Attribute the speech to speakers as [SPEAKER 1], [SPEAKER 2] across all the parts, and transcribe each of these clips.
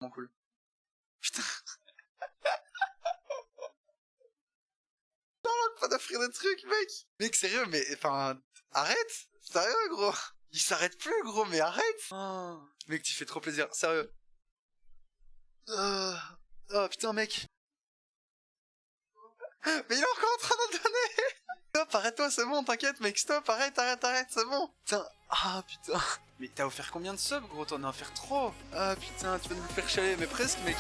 [SPEAKER 1] Bon, cool. Putain. Pas d'offrir des trucs, mec. Mec, sérieux, mais enfin, arrête. Sérieux, gros. Il s'arrête plus, gros, mais arrête. Oh. Mec, tu fais trop plaisir, sérieux. Oh putain, mec. Mais il est encore en train de donner. Stop, arrête-toi, c'est bon, t'inquiète, mec. Stop, arrête, c'est bon. Putain, ah putain. Mais t'as offert combien de subs, gros? T'en as offert trop. Ah putain, tu vas nous faire chialer, mais presque, mec.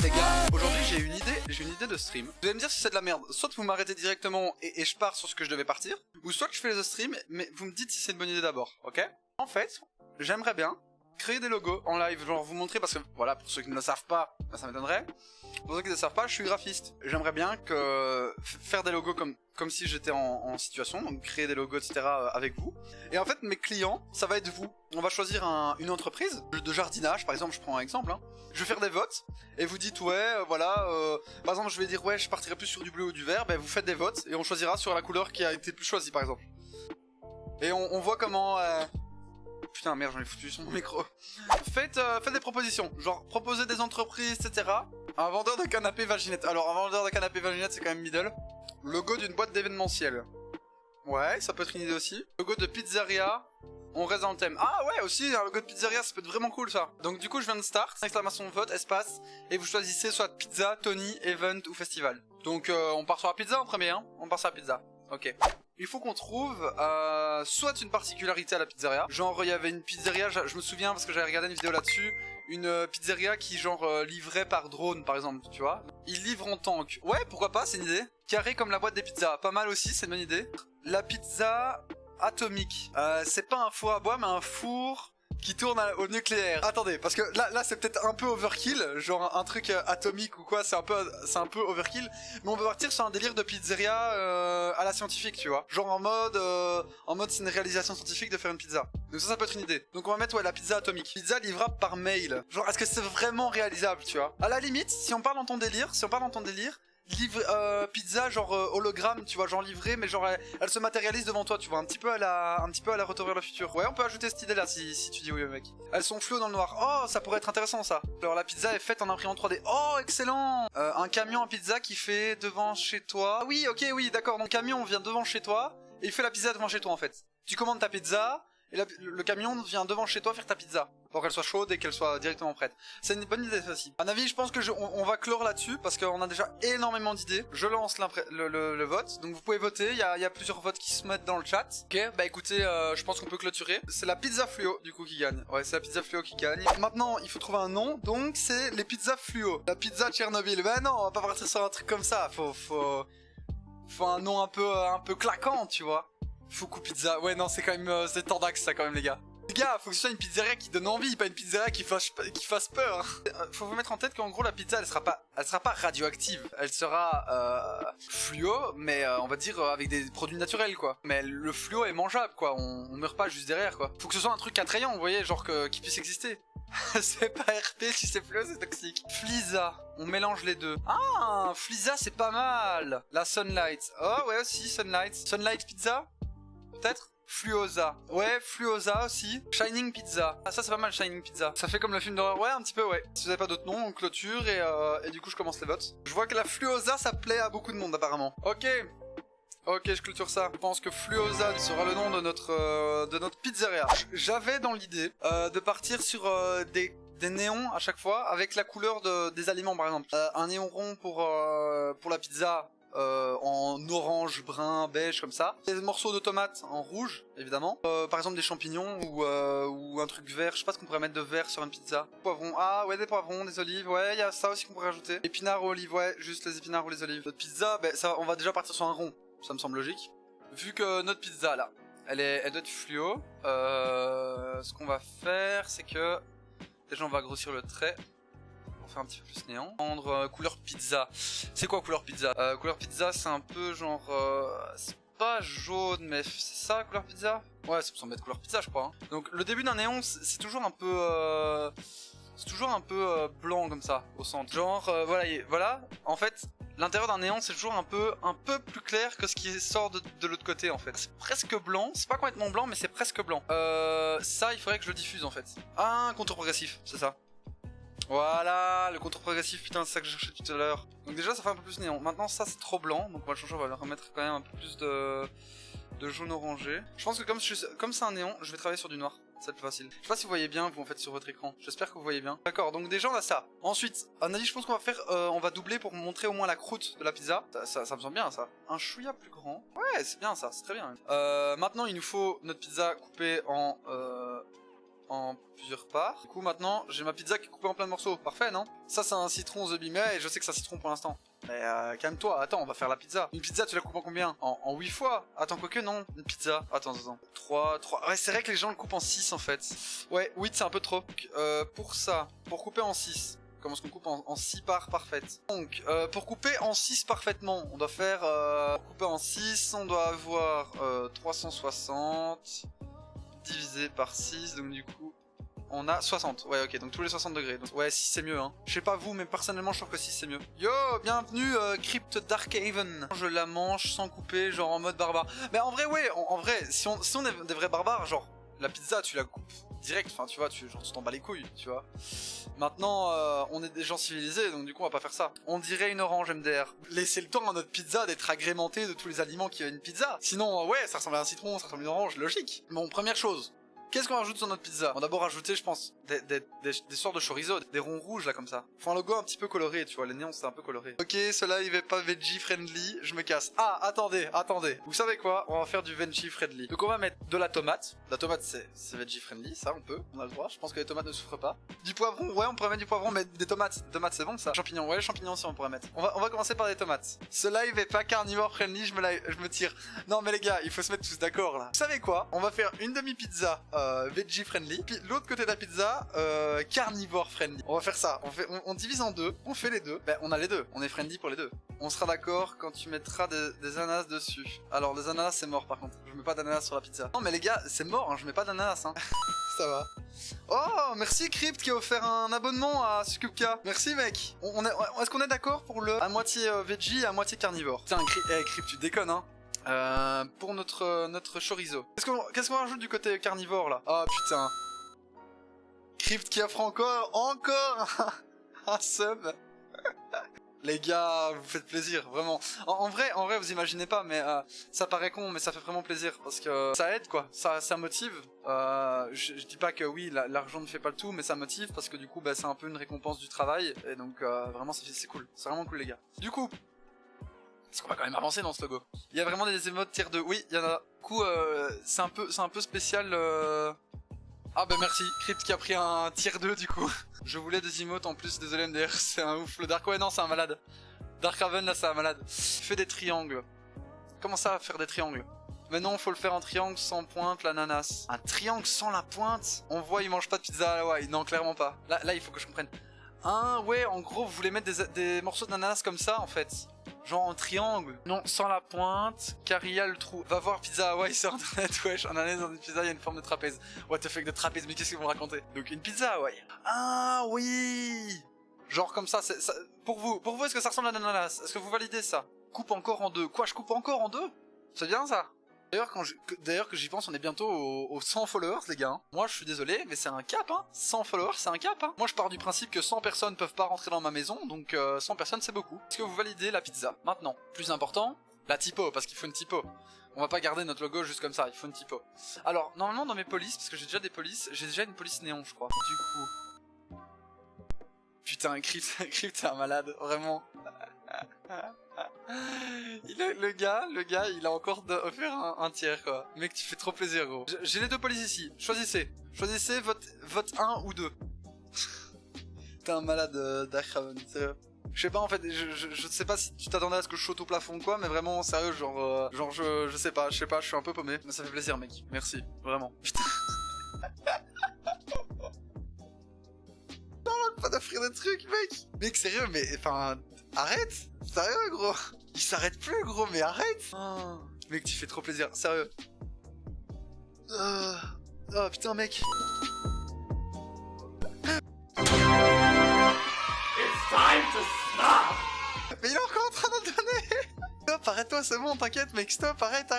[SPEAKER 1] Les gars, aujourd'hui j'ai une idée de stream. Vous allez me dire si c'est de la merde. Soit vous m'arrêtez directement et je pars sur ce que je devais partir, ou soit je fais les streams, mais vous me dites si c'est une bonne idée d'abord, ok? En fait, j'aimerais bien créer des logos en live, genre vous montrer, parce que voilà, pour ceux qui ne le savent pas, ça m'étonnerait. Pour ceux qui ne le savent pas, je suis graphiste. J'aimerais bien que faire des logos comme si j'étais en situation, donc créer des logos, etc. avec vous. Et en fait, mes clients, ça va être vous. On va choisir une entreprise de jardinage, par exemple, je prends un exemple. Hein. Je vais faire des votes, et vous dites, ouais, voilà, par exemple, je vais dire, ouais, je partirai plus sur du bleu ou du vert, ben vous faites des votes, et on choisira sur la couleur qui a été plus choisie, par exemple. Et on voit comment... Putain, merde, j'en ai foutu sur mon micro. Faites des propositions, genre proposez des entreprises, etc. Un vendeur de canapé vaginette. Alors, un vendeur de canapé vaginette, c'est quand même middle. Logo d'une boîte d'événementiel. Ouais, ça peut être une idée aussi. Logo de pizzeria. On reste dans le thème. Ah ouais, aussi, un logo de pizzeria, ça peut être vraiment cool, ça. Donc, du coup, je viens de start. Exclamation vote, espace. Et vous choisissez soit pizza, Tony, event ou festival. Donc, on part sur la pizza en premier, hein. On part sur la pizza. Ok. Il faut qu'on trouve soit une particularité à la pizzeria. Genre, il y avait une pizzeria, je me souviens parce que j'avais regardé une vidéo là-dessus. Une pizzeria qui, genre, livrait par drone, par exemple, tu vois. Ils livrent en tank. Ouais, pourquoi pas, c'est une idée. Carré comme la boîte des pizzas. Pas mal aussi, c'est une bonne idée. La pizza atomique. C'est pas un four à bois, mais un four qui tourne au nucléaire. Attendez, parce que là c'est peut-être un peu overkill, genre un truc atomique ou quoi, c'est un peu overkill, mais on va partir sur un délire de pizzeria à la scientifique, tu vois. Genre en mode c'est une réalisation scientifique de faire une pizza. Donc ça peut être une idée. Donc on va mettre ouais la pizza atomique. Pizza livrable par mail. Genre est-ce que c'est vraiment réalisable, tu vois? À la limite, si on parle dans ton délire, pizza genre hologramme, tu vois, genre livré, mais genre elle se matérialise devant toi, tu vois, un petit peu à la Retour vers le futur. Ouais, on peut ajouter cette idée là si tu dis oui, mec. Elles sont floues dans le noir. Oh, ça pourrait être intéressant ça. Alors la pizza est faite en imprimante 3D. Oh, excellent. Un camion à pizza qui fait devant chez toi. Ah oui, ok, oui, d'accord. Donc le camion vient devant chez toi et il fait la pizza devant chez toi en fait. Tu commandes ta pizza. Et le camion vient devant chez toi faire ta pizza pour qu'elle soit chaude et qu'elle soit directement prête. C'est une bonne idée ça aussi. À mon avis, je pense que on va clore là-dessus parce qu'on a déjà énormément d'idées. Je lance le vote, donc vous pouvez voter. Il y a plusieurs votes qui se mettent dans le chat. Ok, bah écoutez, je pense qu'on peut clôturer. C'est la pizza fluo du coup qui gagne. Ouais, c'est la pizza fluo qui gagne. Maintenant, il faut trouver un nom, donc c'est les pizzas fluo. La pizza Tchernobyl. Bah non, on va pas partir sur un truc comme ça. Faut un nom un peu claquant, tu vois. Fuku Pizza, ouais non c'est quand même c'est tendax ça quand même les gars. Les gars, faut que ce soit une pizzeria qui donne envie, pas une pizzeria qui fasse peur. Faut vous mettre en tête qu'en gros la pizza elle sera pas radioactive, elle sera fluo, mais on va dire avec des produits naturels quoi. Mais le fluo est mangeable quoi, on meurt pas juste derrière quoi. Faut que ce soit un truc attrayant, vous voyez, genre qui puisse exister. C'est pas RP, si c'est fluo c'est toxique. Flisa, on mélange les deux. Ah, Flisa c'est pas mal. La Sunlight, oh ouais aussi Sunlight Pizza peut-être. Fluosa. Ouais, Fluosa aussi. Shining Pizza. Ah ça c'est pas mal Shining Pizza. Ça fait comme le film d'horreur. Ouais, un petit peu ouais. Si vous avez pas d'autres noms, on clôture et du coup je commence les votes. Je vois que la Fluosa ça plaît à beaucoup de monde apparemment. Ok, je clôture ça. Je pense que Fluosa sera le nom de notre pizzeria. J'avais dans l'idée de partir sur des néons à chaque fois avec la couleur des aliments par exemple. Un néon rond pour la pizza. En orange, brun, beige comme ça. Des morceaux de tomates en rouge évidemment. Par exemple des champignons ou un truc vert. Je sais pas ce qu'on pourrait mettre de vert sur une pizza. Poivrons, ah ouais des poivrons, des olives. Ouais il y a ça aussi qu'on pourrait rajouter. Épinards ou olives, ouais juste les épinards ou les olives. Notre pizza, ben ça on va déjà partir sur un rond. Ça me semble logique. Vu que notre pizza là, elle doit être fluo. Ce qu'on va faire c'est que déjà on va grossir le trait. Un petit peu plus néant. Prendre couleur pizza. C'est quoi couleur pizza? Couleur pizza c'est un peu genre c'est pas jaune mais c'est ça couleur pizza? Ouais ça me semble être couleur pizza je crois hein. Donc le début d'un néon c'est toujours un peu blanc comme ça au centre. Genre voilà en fait l'intérieur d'un néon c'est toujours un peu plus clair que ce qui sort de l'autre côté en fait. C'est presque blanc, c'est pas complètement blanc mais c'est presque blanc. Ça il faudrait que je le diffuse en fait. Ah, un contour progressif, c'est ça. Voilà, le contour progressif, putain c'est ça que je cherchais tout à l'heure. Donc déjà ça fait un peu plus néon. Maintenant ça c'est trop blanc, donc on va le changer, on va le remettre quand même un peu plus de jaune orangé. Je pense que comme c'est un néon, je vais travailler sur du noir. C'est plus facile. Je sais pas si vous voyez bien, vous en faites sur votre écran. J'espère que vous voyez bien. D'accord, donc déjà on a ça. Ensuite, un avis, je pense qu'on va faire, on va doubler pour montrer au moins la croûte de la pizza. Ça me semble bien ça. Un chouïa plus grand. Ouais, c'est bien ça, c'est très bien. Maintenant il nous faut notre pizza coupée en plusieurs parts. Du coup maintenant j'ai ma pizza qui est coupée en plein de morceaux. Parfait non? Ça c'est un citron The Bimet et je sais que c'est un citron pour l'instant. Mais calme-toi, attends, on va faire la pizza. Une pizza tu la coupes en combien? En 8 fois? Attends, quoique non, une pizza. Attends. 3. Ouais, c'est vrai que les gens le coupent en 6 en fait. Ouais, 8 c'est un peu trop. Pour ça, pour couper en 6, comment est-ce qu'on coupe en 6 parts parfaites? Donc, pour couper en 6 parfaitement, on doit faire... pour couper en 6, on doit avoir 360 divisé par 6, donc du coup... On a 60, ouais ok, donc tous les 60 degrés. Donc, ouais, 6 c'est mieux hein. Je sais pas vous, mais personnellement je trouve que 6 c'est mieux. Yo, bienvenue Crypt Darkhaven. Je la mange sans couper, genre en mode barbare. Mais en vrai ouais, en vrai, si on est des vrais barbares, genre la pizza tu la coupes direct, enfin tu vois, tu t'en bats les couilles, tu vois. Maintenant on est des gens civilisés, donc du coup on va pas faire ça. On dirait une orange MDR. Laissez le temps à notre pizza d'être agrémentée de tous les aliments qu'il y a une pizza. Sinon ouais, ça ressemble à un citron, ça ressemble à une orange, logique. Bon, première chose. Qu'est-ce qu'on rajoute sur notre pizza? On va d'abord rajouter, je pense, des sortes de chorizo, des ronds rouges là comme ça. Faut un logo un petit peu coloré, tu vois, les néons c'est un peu coloré. Ok, cela il va pas veggie friendly, je me casse. Ah, attendez. Vous savez quoi? On va faire du veggie friendly. Donc on va mettre de la tomate. La tomate c'est veggie friendly, ça on peut, on a le droit. Je pense que les tomates ne souffrent pas. Du poivron, ouais, on pourrait mettre du poivron, mais des tomates. Des tomates c'est bon ça. Champignons, ouais, les champignons aussi on pourrait mettre. On va commencer par des tomates. Ce live est pas carnivore friendly, je me tire. Non mais les gars, il faut se mettre tous d'accord là. Vous savez quoi? On va faire une demi-pizza veggie friendly, puis l'autre côté de la pizza carnivore friendly. On va faire ça, on divise en deux, on fait les deux. Ben on a les deux, on est friendly pour les deux. On sera d'accord quand tu mettras des ananas dessus. Alors les ananas c'est mort par contre, je mets pas d'ananas sur la pizza. Non mais les gars, c'est mort, hein, je mets pas d'ananas hein. Ça va. Oh, merci Crypt qui a offert un abonnement à Sukupka. Merci mec. Est-ce qu'on est d'accord pour le à moitié veggie, à moitié carnivore? Putain, Crypt, tu déconnes hein. Pour notre chorizo. Qu'est-ce qu'on rajoute du côté carnivore là? Oh putain. Crypt qui offre encore un sub. Les gars, vous faites plaisir, vraiment. En vrai, vous imaginez pas, mais ça paraît con, mais ça fait vraiment plaisir parce que ça aide quoi, ça motive. Je dis pas que oui, l'argent ne fait pas le tout, mais ça motive parce que du coup, bah, c'est un peu une récompense du travail et donc vraiment c'est cool, c'est vraiment cool les gars. Du coup, est-ce qu'on va quand même avancer dans ce logo? Il y a vraiment des émotes tier 2, oui, il y en a. Du coup, c'est un peu spécial. Ah bah merci, Crypt qui a pris un tier 2 du coup. Je voulais des emotes en plus, désolé MDR, c'est un ouf. Le Dark, ouais non c'est un malade. Darkhaven là c'est un malade. Fais des triangles. Comment ça faire des triangles? Mais non, faut le faire en triangle sans pointe, l'ananas. Un triangle sans la pointe? On voit il mange pas de pizza à la Hawaï, non clairement pas. Là il faut que je comprenne. Ah ouais, en gros vous voulez mettre des morceaux d'ananas comme ça en fait. Genre en triangle. Non, sans la pointe, car il y a le trou. Va voir Pizza Hawaii sur internet, wesh. En ananas dans une pizza, il y a une forme de trapèze. What the fuck de trapèze, mais qu'est-ce qu'ils vont raconter? Donc une pizza Hawaii. Ah oui. Genre comme ça, pour vous est-ce que ça ressemble à un ananas? Est-ce que vous validez ça? Coupe encore en deux. Quoi, je coupe encore en deux? C'est bien ça? D'ailleurs, que j'y pense, on est bientôt aux 100 followers, les gars. Moi, je suis désolé, mais c'est un cap, hein. 100 followers, c'est un cap, hein. Moi, je pars du principe que 100 personnes peuvent pas rentrer dans ma maison, donc 100 personnes, c'est beaucoup. Est-ce que vous validez la pizza? Maintenant, plus important, la typo, parce qu'il faut une typo. On va pas garder notre logo juste comme ça, il faut une typo. Alors, normalement, dans mes polices, parce que j'ai déjà des polices, j'ai déjà une police néon, je crois. Du coup... Putain, Crypt, c'est un malade, vraiment. Le gars, il a encore offert un tiers quoi. Mec, tu fais trop plaisir gros. J'ai les deux polices ici, choisissez vote 1 ou 2. T'es un malade Darkhaven, sérieux. Je sais pas en fait, je sais pas si tu t'attendais à ce que je saute au plafond ou quoi, mais vraiment sérieux, genre je sais pas, je suis un peu paumé. Mais ça fait plaisir mec, merci, vraiment. Putain. Pas d'offrir des trucs mec. Mec sérieux, mais enfin arrête. Sérieux gros. Il s'arrête plus gros, mais arrête. Oh. Mec tu fais trop plaisir, sérieux. Oh putain mec. It's time to stop. Mais il est encore en train de donner. Stop, arrête-toi, c'est bon, t'inquiète mec, stop, arrête,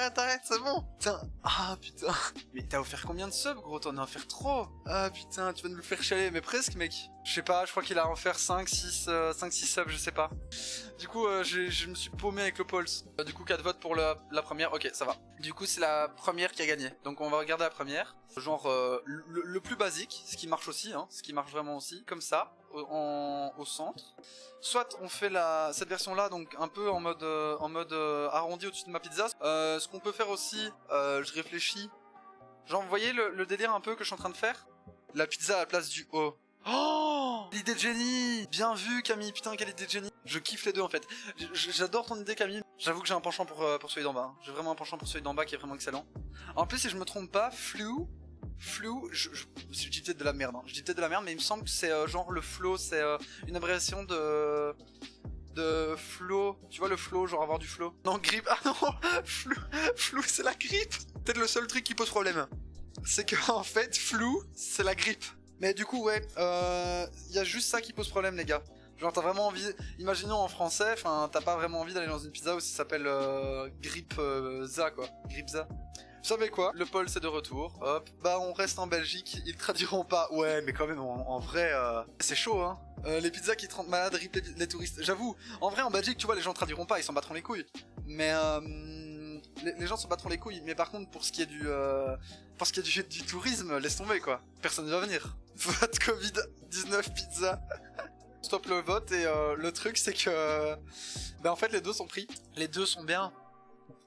[SPEAKER 1] c'est bon. Putain, ah putain. Mais t'as offert combien de subs gros? T'en as offert trop. Ah putain, tu vas me le faire chialer, mais presque mec. Je sais pas, je crois qu'il a offert 5-6 subs, je sais pas. Du coup, je me suis paumé avec le Pulse. Du coup, 4 votes pour la première, ok, ça va. Du coup, c'est la première qui a gagné. Donc on va regarder la première. Genre le plus basique, ce qui marche aussi, hein, ce qui marche vraiment aussi, comme ça, au centre. Soit on fait cette version là, donc un peu en mode arrondi au-dessus de ma pizza. Ce qu'on peut faire aussi, je réfléchis. Genre, vous voyez le délire un peu que je suis en train de faire? La pizza à la place du haut. Oh, l'idée de génie. Bien vu Camille, putain quelle idée de génie. Je kiffe les deux en fait. J'adore ton idée Camille. J'avoue que j'ai un penchant pour celui d'en bas, hein. J'ai vraiment un penchant pour celui d'en bas qui est vraiment excellent. En plus si je me trompe pas, Flou, je dis peut-être de la merde, hein. Je dis peut-être de la merde mais il me semble que c'est genre le flow, c'est une abréviation de flow, tu vois le flow, genre avoir du flow. Non, grippe, ah non, flou c'est la grippe. Peut-être le seul truc qui pose problème, c'est que en fait flou c'est la grippe. Mais du coup ouais, y a juste ça qui pose problème les gars. Genre t'as vraiment envie, imaginons en français, enfin t'as pas vraiment envie d'aller dans une pizza où ça s'appelle Gripza quoi, Gripza. Vous savez quoi? Le Paul c'est de retour, hop, bah on reste en Belgique, ils traduiront pas, ouais mais quand même en vrai c'est chaud hein. Les pizzas qui te rendent malade, rip les touristes, j'avoue, en vrai en Belgique tu vois les gens traduiront pas, ils s'en battront les couilles. Mais les gens s'en battront les couilles, mais par contre pour ce qui est du tourisme, laisse tomber quoi, personne ne va venir. Vote Covid-19 pizza. Stop le vote et le truc c'est que bah en fait les deux sont pris, les deux sont bien.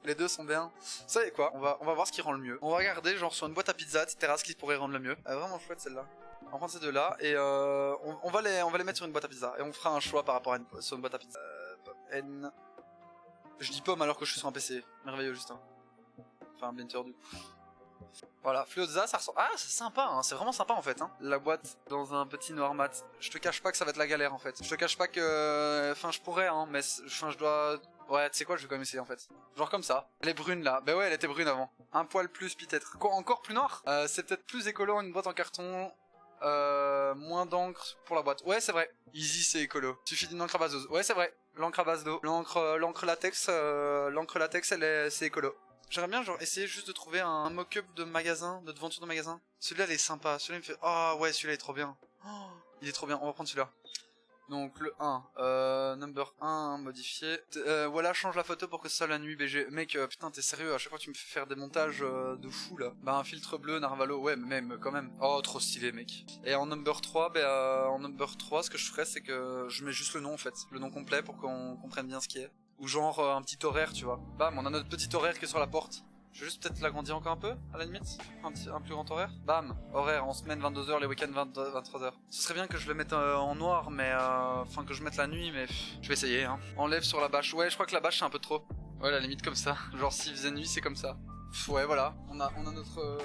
[SPEAKER 1] Les deux sont bien. Vous savez quoi, on va voir ce qui rend le mieux. On va regarder genre sur une boîte à pizza, etc. ce qui pourrait rendre le mieux. Vraiment chouette celle-là. On va prendre ces deux là et on va les mettre sur une boîte à pizza. Et on fera un choix par rapport à sur une boîte à pizza. N. Je dis pomme alors que je suis sur un PC. Merveilleux Justin. Enfin bien sûr du coup. Voilà, Fluozza, ça ressemble... Ah, c'est sympa, hein. C'est vraiment sympa en fait. Hein. La boîte dans un petit noir mat. Je te cache pas que ça va être la galère en fait. Je te cache pas que... Enfin, je pourrais, hein, mais... Enfin, je dois... Ouais, tu sais quoi, je vais quand même essayer en fait. Genre comme ça. Elle est brune là. Bah ouais, elle était brune avant. Un poil plus peut-être. Encore plus noir. C'est peut-être plus écolo, une boîte en carton. Moins d'encre pour la boîte. Ouais, c'est vrai. Easy, c'est écolo. Suffit d'une encre à base d'eau. Ouais, c'est vrai. L'encre à base d'eau. L'encre latex, c'est écolo. J'aimerais bien genre essayer juste de trouver un mock-up de magasin, de devanture de magasin. Celui-là, il est sympa. Celui-là, il me fait... Oh ouais, celui-là est trop bien. Oh, il est trop bien. On va prendre celui-là. Donc le 1, number 1 modifié. Voilà, change la photo pour que ce soit la nuit BG. Mec, putain, t'es sérieux, à chaque fois tu me fais faire des montages de fou là. Bah un filtre bleu, Narvalo, ouais, même quand même. Oh, trop stylé mec. Et en number 3, ce que je ferais c'est que je mets juste le nom en fait, le nom complet pour qu'on comprenne bien ce qui est. Ou genre un petit horaire, tu vois. Bam, on a notre petit horaire qui est sur la porte. Je vais juste peut-être l'agrandir encore un peu, à la limite. Un plus grand horaire. Bam, horaire en semaine 22h, les week-ends 23h. Ce serait bien que je le mette en noir, mais enfin que je mette la nuit, mais je vais essayer. Hein. Enlève sur la bâche. Ouais, je crois que la bâche c'est un peu trop. Ouais, la limite comme ça. Genre s'il faisait nuit, c'est comme ça. Ouais, voilà. On a notre...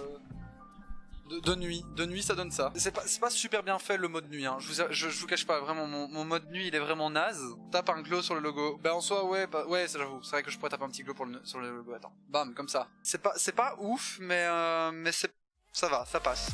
[SPEAKER 1] De nuit ça donne ça. C'est pas super bien fait le mode nuit, hein. Je vous cache pas, vraiment mon mode nuit il est vraiment naze. Tape un glow sur le logo. Bah en soi ouais, ouais j'avoue, c'est vrai que je pourrais taper un petit glow sur le logo, attends. Bam, comme ça. C'est pas ouf, mais ça va, ça passe.